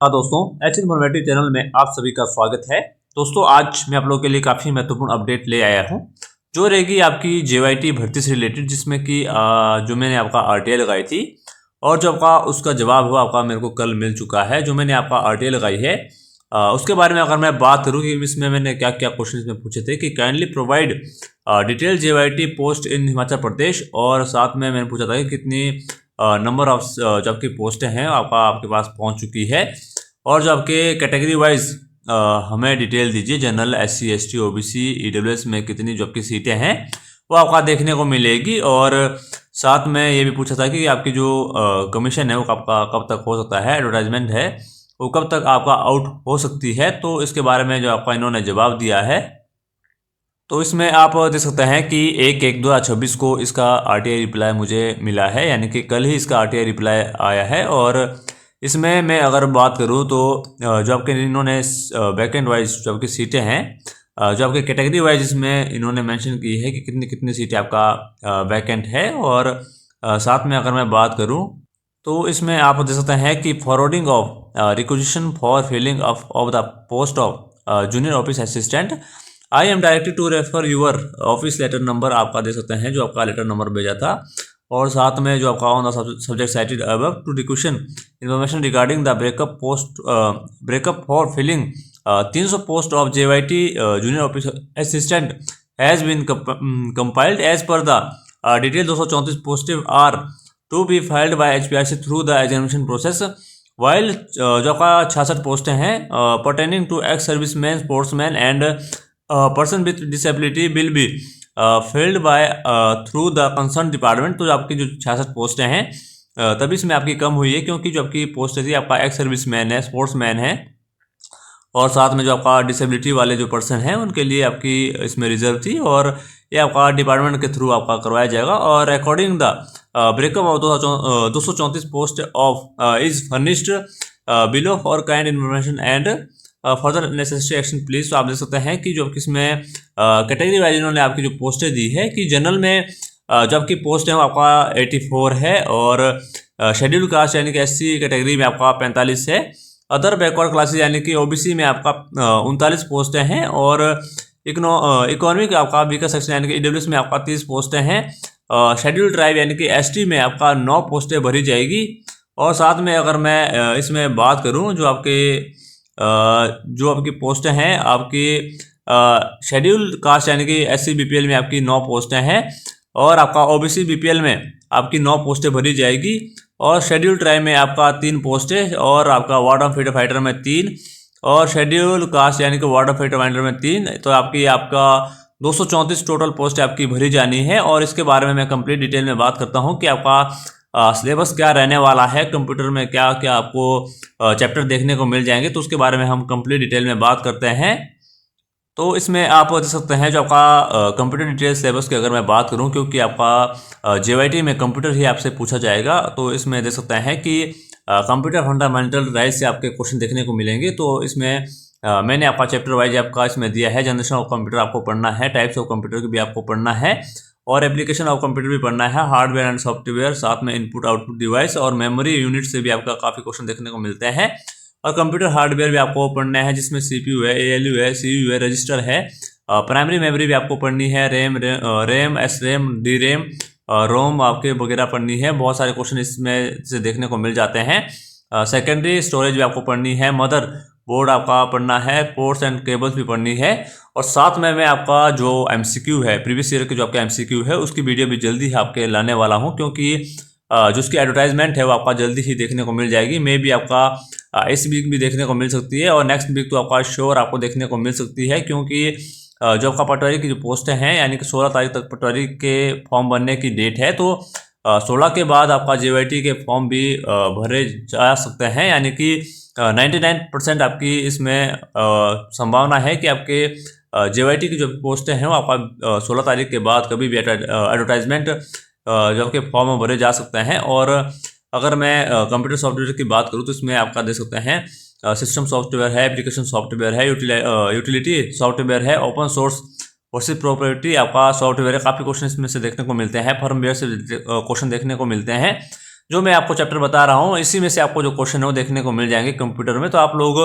हाँ दोस्तों, H informative channel में आप सभी का स्वागत है। दोस्तों, आज मैं आप लोगों के लिए काफ़ी महत्वपूर्ण अपडेट ले आया हूँ, जो रहेगी आपकी जेवाईटी भर्ती से रिलेटेड, जिसमें कि जो मैंने आपका आरटीआई लगाई थी और जो आपका उसका जवाब हुआ आपका मेरे को कल मिल चुका है। जो मैंने आपका आरटीआई लगाई है उसके बारे में अगर मैं बात करूँ कि इसमें मैंने क्या क्या क्वेश्चन इसमें पूछे थे कि kindly provide detail JYT post in Himachal Pradesh, और साथ में मैंने पूछा था कि कितनी नंबर ऑफ जो आपकी पोस्टें हैं आपके पास पहुंच चुकी है, और जो आपके कैटेगरी वाइज हमें डिटेल दीजिए, general, SC, ST, OBC, EWS में कितनी जो आपकी सीटें हैं वो आपका देखने को मिलेगी। और साथ में ये भी पूछा था कि आपकी जो कमीशन है वो आपका कब तक हो सकता है, एडवर्टाइजमेंट है वो कब तक आपका आउट हो सकती है। तो इसके बारे में जो आपका इन्होंने जवाब दिया है, तो इसमें आप देख सकते हैं कि 1/1/2026 को इसका आरटीआई रिप्लाई मुझे मिला है, यानी कि कल ही इसका आरटीआई रिप्लाई आया है। और इसमें मैं अगर बात करूं तो जो आपके इन्होंने वैकेंट वाइज जो आपकी सीटें हैं, जो आपके कैटेगरी वाइज इसमें इन्होंने मेंशन की है कि कितनी कितनी सीटें आपका वैकेंट है। और साथ में अगर मैं बात करूं तो इसमें आप देख सकते हैं कि forwarding of requisition for filling of the post of junior office assistant, I am directed to refer your office letter number आपका दे सकते हैं, जो आपका लेटर नंबर भेजा था। और साथ में जो आपका on the subject cited above to requisition information regarding the breakup for filling 300 post of JYT junior office assistant has been compiled as per the detail 234 posts are to be filled by HPRC through the examination process, while जो आपका 66 पोस्टें हैं pertaining to ex serviceman, sportsman and person with disability will be filled by through the concern department. तो आपकी जो 66 पोस्टें हैं तभी इसमें आपकी कम हुई है, क्योंकि जो आपकी पोस्ट थी आपका एक्स सर्विसमैन है, स्पोर्ट्समैन है, और साथ में जो आपका डिसेबिलिटी वाले जो पर्सन हैं उनके लिए आपकी इसमें रिजर्व थी, और ये आपका डिपार्टमेंट के थ्रू आपका करवाया जाएगा। और according the breakup of 234 post of is furnished below for kind information and further necessary action please. तो आप देख सकते हैं कि जो इसमें कैटेगरी वाइज इन्होंने आपकी जो पोस्टें दी है कि जनरल में जो आपकी पोस्ट है वो आपका 84 है, और शेड्यूल कास्ट यानी कि एससी कैटेगरी में आपका 45 है, अदर बैकवर्ड क्लासेस यानी कि ओबीसी में आपका 39 पोस्टें हैं, और इकोनॉमिक आपका वीकर सेक्शन यानी कि ईडब्ल्यूएस में आपका 30 पोस्टें हैं, शेड्यूल ट्राइब यानी कि एसटी में आपका 9 पोस्टें भरी जाएगी। और साथ में अगर मैं इसमें बात करूं जो आपकी पोस्टें हैं आपकी शेड्यूल कास्ट यानी कि एससी बीपीएल में आपकी 9 पोस्टें हैं, और आपका ओबीसी बीपीएल में आपकी 9 पोस्टें भरी जाएगी, और शेड्यूल ट्राइब में आपका 3 पोस्टें, और आपका वार्ड फ्रीडम फाइटर में 3, और शेड्यूल कास्ट यानी कि वार्ड फ्रीडम फाइटर में 3। तो आपका 234 टोटल पोस्ट आपकी भरी जानी है। और इसके बारे में मैं कंप्लीट डिटेल में बात करता हूँ कि आपका सिलेबस क्या रहने वाला है, कंप्यूटर में क्या क्या आपको चैप्टर देखने को मिल जाएंगे, तो उसके बारे में हम कंप्लीट डिटेल में बात करते हैं। तो इसमें आप देख सकते हैं जो आपका कंप्यूटर डिटेल सिलेबस की अगर मैं बात करूं, क्योंकि आपका जेवाईटी में कंप्यूटर ही आपसे पूछा जाएगा, तो इसमें देख सकते हैं कि कंप्यूटर फंडामेंटल राइट से आपके क्वेश्चन देखने को मिलेंगे। तो इसमें मैंने आपका चैप्टर वाइज आपका इसमें दिया है, जनरेशन ऑफ कंप्यूटर आपको पढ़ना है, टाइप्स ऑफ कंप्यूटर की भी आपको पढ़ना है, और एप्लीकेशन ऑफ कंप्यूटर भी पढ़ना है, हार्डवेयर एंड सॉफ्टवेयर, साथ में इनपुट आउटपुट डिवाइस और मेमोरी यूनिट से भी आपका काफ़ी क्वेश्चन देखने को मिलते हैं। और कंप्यूटर हार्डवेयर भी आपको पढ़ना है, जिसमें सीपीयू है, एएलयू है, सीयू है, रजिस्टर है, प्राइमरी मेमोरी भी आपको पढ़नी है, रैम, एसरैम, डी रैम, रोम आपके वगैरह पढ़नी है। बहुत सारे क्वेश्चन इसमें से देखने को मिल जाते हैं। सेकेंडरी स्टोरेज भी आपको पढ़नी है, मदर बोर्ड आपका पढ़ना है, पोर्ट्स एंड केबल्स भी पढ़नी है। और साथ में मैं आपका जो एमसीक्यू है, प्रीवियस ईयर के जो आपका एमसीक्यू है, उसकी वीडियो भी जल्दी ही आपके लाने वाला हूँ, क्योंकि जो उसकी एडवर्टाइजमेंट है वो आपका जल्दी ही देखने को मिल जाएगी। मे भी आपका इस वीक भी देखने को मिल सकती है, और नेक्स्ट वीक तो आपका श्योर आपको देखने को मिल सकती है, क्योंकि जो आपका पटवारी की जो पोस्टें हैं यानी कि 16 तारीख तक पटवारी के फॉर्म भरने की डेट है, तो 16 के बाद आपका जेवाईटी के फॉर्म भी भरे जा सकते हैं, यानी कि 99% आपकी इसमें संभावना है कि आपके जेवाईटी की जो पोस्टें हैं वो आपका 16 तारीख के बाद कभी भी एडवर्टाइजमेंट जो आपके फॉर्म भरे जा सकते हैं। और अगर मैं कंप्यूटर सॉफ्टवेयर की बात करूँ तो इसमें आपका देख सकते हैं सिस्टम सॉफ्टवेयर है, एप्लीकेशन सॉफ्टवेयर है, यूटिलिटी सॉफ्टवेयर है, ओपन सोर्स वर्सेस प्रोप्राइटरी आपका सॉफ्टवेयर है। काफ़ी क्वेश्चन इसमें से देखने को मिलते हैं, फर्मवेयर से क्वेश्चन देखने को मिलते हैं। जो मैं आपको चैप्टर बता रहा हूँ इसी में से आपको जो क्वेश्चन है वो देखने को मिल जाएंगे कंप्यूटर में। तो आप लोग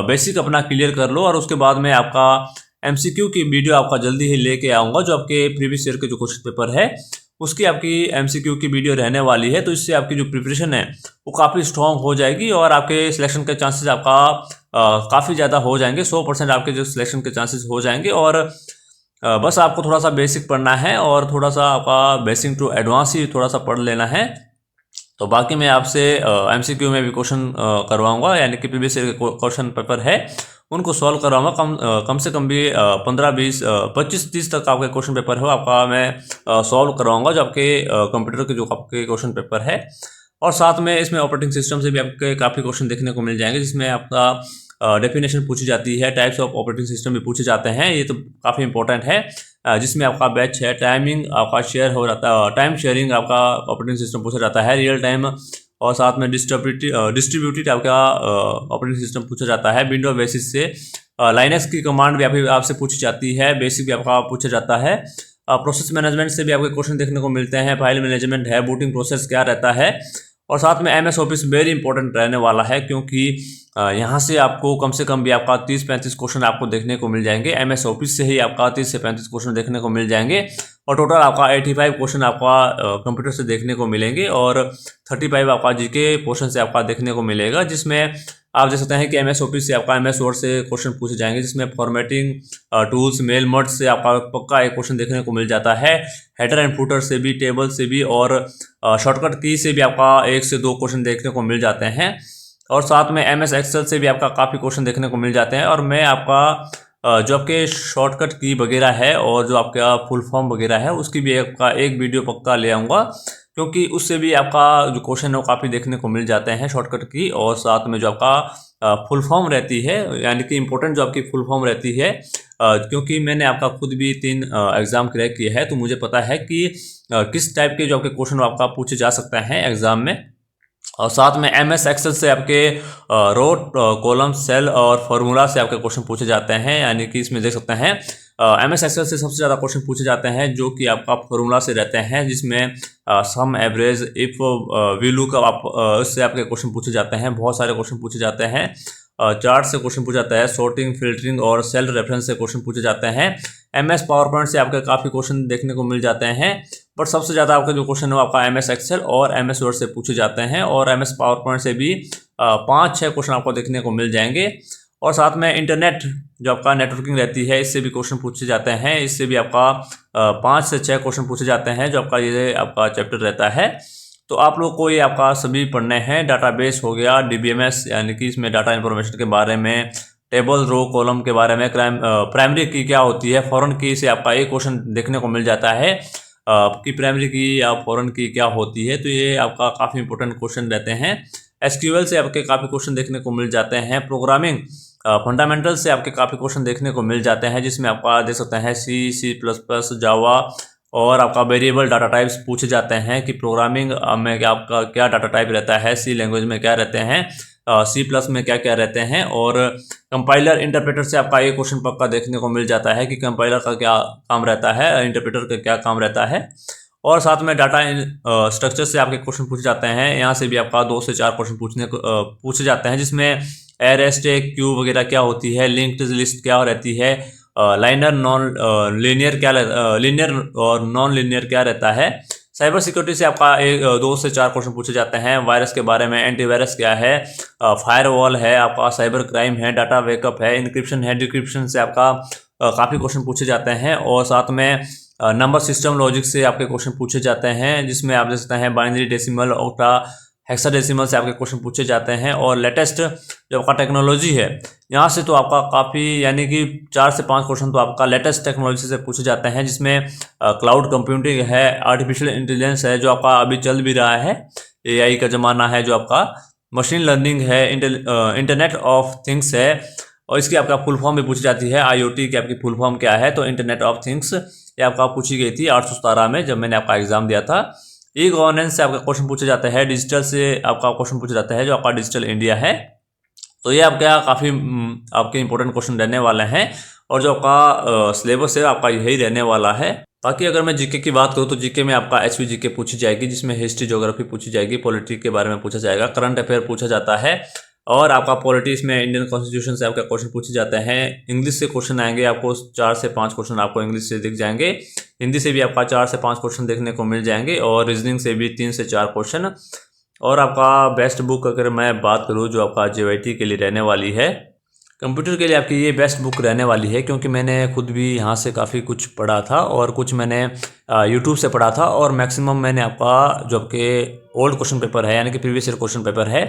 बेसिक अपना क्लियर कर लो और उसके बाद में आपका एमसीक्यू की वीडियो आपका जल्दी ही लेके आऊँगा। जो आपके प्रीवियस ईयर के जो क्वेश्चन पेपर है उसकी आपकी एमसीक्यू की वीडियो रहने वाली है। तो इससे आपकी जो प्रिपरेशन है वो काफ़ी स्ट्रॉन्ग हो जाएगी और आपके सिलेक्शन के चांसेस आपका काफ़ी ज़्यादा हो जाएंगे। 100% आपके जो सिलेक्शन के चांसेस हो जाएंगे। और बस आपको थोड़ा सा बेसिक पढ़ना है और थोड़ा सा आपका बेसिक टू एडवांस ही थोड़ा सा पढ़ लेना है। तो बाकी मैं आपसे एमसीक्यू में भी क्वेश्चन करवाऊंगा, यानी कि प्रीवियस ईयर के क्वेश्चन पेपर है उनको सॉल्व करवाऊंगा। कम से कम भी 15 20 25 30 तक आपके क्वेश्चन पेपर हो आपका मैं सॉल्व करवाऊंगा जो आपके कंप्यूटर के जो आपके क्वेश्चन पेपर है। और साथ में इसमें ऑपरेटिंग सिस्टम से भी आपके काफ़ी क्वेश्चन देखने को मिल जाएंगे, जिसमें आपका डेफिनेशन पूछी जाती है, टाइप्स ऑफ ऑपरेटिंग सिस्टम भी पूछे जाते हैं। ये तो काफ़ी इंपॉर्टेंट है। जिसमें आपका बैच है, टाइमिंग आपका शेयर हो जाता है, टाइम शेयरिंग आपका ऑपरेटिंग सिस्टम पूछा जाता है, रियल टाइम और साथ में डिस्ट्रीब्यूटेड आपका ऑपरेटिंग सिस्टम पूछा जाता है। विंडो बेसिस से लाइनक्स की कमांड भी आपसे पूछी जाती है, बेसिक भी आपका पूछा जाता है। प्रोसेस मैनेजमेंट से भी आपके क्वेश्चन देखने को मिलते हैं, फाइल मैनेजमेंट है, बूटिंग प्रोसेस क्या रहता है। और साथ में एमएस ऑफिस वेरी इंपॉर्टेंट रहने वाला है, क्योंकि यहाँ से आपको कम से कम भी आपका 30-35 क्वेश्चन आपको देखने को मिल जाएंगे। एमएस ऑफिस से ही आपका 30 से 35 क्वेश्चन देखने को मिल जाएंगे और टोटल आपका 85 क्वेश्चन आपका कंप्यूटर से देखने को मिलेंगे और 35 आपका जीके पोर्शन से आपका देखने को मिलेगा। जिसमें आप देख सकते हैं कि एमएस ऑफिस से आपका एमएस वर्ड से क्वेश्चन पूछे जाएंगे, जिसमें फॉर्मेटिंग टूल्स, मेल मर्ज से आपका पक्का एक क्वेश्चन देखने को मिल जाता है। हेडर एंड फुटर से भी, टेबल से भी और शॉर्टकट की से भी आपका 1 से 2 क्वेश्चन देखने को मिल जाते हैं। और साथ में एमएस एक्सेल से भी आपका काफ़ी क्वेश्चन देखने को मिल जाते हैं। और मैं आपका जो आपके शॉर्टकट की वगैरह है और जो आपका फुल फॉर्म वगैरह है उसकी भी आपका एक वीडियो पक्का ले आऊँगा, क्योंकि उससे भी आपका जो क्वेश्चन है वो काफ़ी देखने को मिल जाते हैं शॉर्टकट की। और साथ में जो आपका फुल फॉर्म रहती है, यानी कि इंपॉर्टेंट जो आपकी फुल फॉर्म रहती है, क्योंकि मैंने आपका खुद भी 3 एग्ज़ाम क्रैक किया है, तो मुझे पता है कि किस टाइप के जो आपके क्वेश्चन आपका पूछे जा सकते हैं एग्ज़ाम में। और साथ में एमएस एक्सेल से आपके रो, कॉलम, सेल और फार्मूला से आपके क्वेश्चन पूछे जाते हैं, यानी कि इसमें देख सकते हैं एमएस एक्सेल से सबसे ज़्यादा क्वेश्चन पूछे जाते हैं जो कि आपका फार्मूला से रहते हैं, जिसमें सम, एवरेज, इफ, वैल्यू का उससे आपके क्वेश्चन पूछे जाते हैं। बहुत सारे क्वेश्चन पूछे जाते हैं। चार्ट से क्वेश्चन पूछा जाता है, सॉर्टिंग, फिल्टरिंग और सेल रेफरेंस से क्वेश्चन पूछे जाते हैं। एमएस पावर पॉइंट से आपके काफ़ी क्वेश्चन देखने को मिल जाते हैं, बट सबसे ज़्यादा आपका जो क्वेश्चन है आपका एमएस एक्सेल और एमएस वर्ड से पूछे जाते हैं। और एमएस पावर पॉइंट से भी 5-6 क्वेश्चन आपको देखने को मिल जाएंगे। और साथ में इंटरनेट जो आपका नेटवर्किंग रहती है, इससे भी क्वेश्चन पूछे जाते हैं। इससे भी आपका 5 से 6 क्वेश्चन पूछे जाते हैं जो आपका ये आपका चैप्टर रहता है। तो आप लोग को ये आपका सभी पढ़ने हैं। डाटाबेस हो गया, डीबीएमएस, यानी कि इसमें डाटा इन्फॉर्मेशन के बारे में, टेबल, रो, कॉलम के बारे में, प्राइमरी की क्या होती है, फॉरेन की से आपका एक क्वेश्चन देखने को मिल जाता है कि प्राइमरी की या फॉरेन की क्या होती है। तो ये आपका काफ़ी इंपॉर्टेंट क्वेश्चन रहते हैं। एसक्यूएल से आपके काफ़ी क्वेश्चन देखने को मिल जाते हैं। प्रोग्रामिंग फंडामेंटल से आपके काफ़ी क्वेश्चन देखने को मिल जाते हैं, जिसमें आपका देख सकते हैं C++, जावा और आपका वेरिएबल डाटा टाइप्स पूछे जाते हैं कि प्रोग्रामिंग में क्या आपका क्या डाटा टाइप रहता है, सी लैंग्वेज में क्या रहते हैं, C+ में क्या क्या रहते हैं। और कंपाइलर, इंटरप्रेटर से आपका एक क्वेश्चन पक्का देखने को मिल जाता है कि कंपाइलर का क्या काम रहता है, इंटरप्रेटर का क्या काम रहता है। और साथ में डाटा स्ट्रक्चर से आपके क्वेश्चन पूछे जाते हैं। यहाँ से भी आपका 2 से 4 क्वेश्चन पूछे जाते हैं, जिसमें एरे, स्टैक, क्यू वगैरह क्या होती है, लिंक्ड लिस्ट क्या रहती है, लाइनर, नॉन लीनियर क्या, लीनियर और नॉन लीनियर क्या रहता है। साइबर सिक्योरिटी से आपका 2 से 4 क्वेश्चन पूछे जाते हैं। वायरस के बारे में, एंटीवायरस क्या है, फायरवॉल है, आपका साइबर क्राइम है, डाटा बैकअप है, इंक्रिप्शन है, डिक्रिप्शन से आपका काफ़ी क्वेश्चन पूछे जाते हैं। और साथ में नंबर सिस्टम लॉजिक से आपके क्वेश्चन पूछे जाते हैं, जिसमें आप देख सकते हैं बाइनरी, डेसिमल, ऑक्टा, हेक्साडेसिमल से आपके क्वेश्चन पूछे जाते हैं। और लेटेस्ट जो आपका टेक्नोलॉजी है, यहाँ से तो आपका काफ़ी, यानी कि 4 से 5 क्वेश्चन तो आपका लेटेस्ट टेक्नोलॉजी से पूछे जाते हैं, जिसमें क्लाउड कंप्यूटिंग है, आर्टिफिशियल इंटेलिजेंस है जो आपका अभी चल भी रहा है, एआई का ज़माना है, जो आपका मशीन लर्निंग है, इंटरनेट ऑफ थिंग्स है। और इसकी आपका फुल फॉर्म भी पूछी जाती है, आईओटी की आपकी फुल फॉर्म क्या है, तो इंटरनेट ऑफ थिंग्स ये आपका पूछी गई थी 817 में जब मैंने आपका एग्जाम दिया था। ई गवर्नेंस से आपका क्वेश्चन पूछा जाता है, डिजिटल से आपका क्वेश्चन पूछा जाता है जो आपका डिजिटल इंडिया है। तो ये आपका काफ़ी आपके इंपॉर्टेंट क्वेश्चन रहने वाले हैं और जो आपका सिलेबस है आपका यही रहने वाला है। बाकी अगर मैं जीके की बात करूँ तो जीके में आपका एचवी जीके पूछी जाएगी, जिसमें हिस्ट्री ज्योग्राफी पूछी जाएगी, पॉलिटी के बारे में पूछा जाएगा, करंट अफेयर पूछा जाता है और आपका पॉलिटिक्स में इंडियन कॉन्स्टिट्यूशन से आपका क्वेश्चन पूछे जाते हैं। इंग्लिश से क्वेश्चन आएंगे आपको 4 से 5 क्वेश्चन आपको इंग्लिश से दिख जाएंगे। हिंदी से भी आपका 4 से 5 क्वेश्चन देखने को मिल जाएंगे और रीजनिंग से भी 3 से 4 क्वेश्चन। और आपका बेस्ट बुक अगर मैं बात करूँ जो आपका जेवाईटी के लिए रहने वाली है, कंप्यूटर के लिए आपकी ये बेस्ट बुक रहने वाली है, क्योंकि मैंने खुद भी यहाँ से काफ़ी कुछ पढ़ा था और कुछ मैंने यूट्यूब से पढ़ा था और मैक्सिमम मैंने आपका जो आपके ओल्ड क्वेश्चन पेपर है यानी कि प्रीवियस ईयर क्वेश्चन पेपर है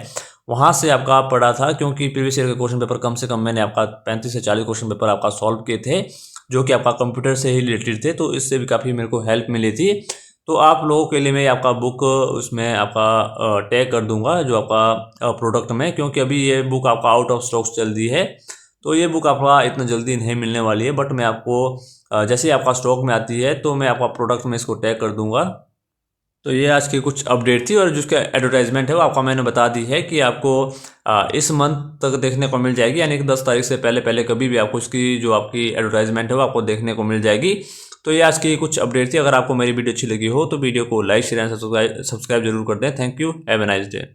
वहाँ से आपका पढ़ा था, क्योंकि प्रीवियस ईयर के क्वेश्चन पेपर कम से कम मैंने आपका 35 से 40 क्वेश्चन पेपर आपका सॉल्व किए थे जो कि आपका कंप्यूटर से ही रिलेटेड थे, तो इससे भी काफ़ी मेरे को हेल्प मिली थी। तो आप लोगों के लिए मैं आपका बुक उसमें आपका टैग कर दूंगा जो आपका प्रोडक्ट में, क्योंकि अभी ये बुक आपका आउट ऑफ स्टॉक्स चल रही है, तो ये बुक आपका इतना जल्दी नहीं मिलने वाली है। बट मैं आपको जैसे ही आपका स्टॉक में आती है तो मैं आपका प्रोडक्ट में इसको टैग कर दूंगा। तो ये आज की कुछ अपडेट थी और जिसका एडवर्टाइजमेंट है वो आपका मैंने बता दी है कि आपको इस मंथ तक देखने को मिल जाएगी, यानी कि 10 तारीख से पहले पहले कभी भी आपको इसकी जो आपकी एडवर्टाइजमेंट है वो आपको देखने को मिल जाएगी। तो ये आज की कुछ अपडेट थी। अगर आपको मेरी वीडियो अच्छी लगी हो तो वीडियो को लाइक शेयर एंड सब्सक्राइब जरूर कर दें। Thank you, have a nice day.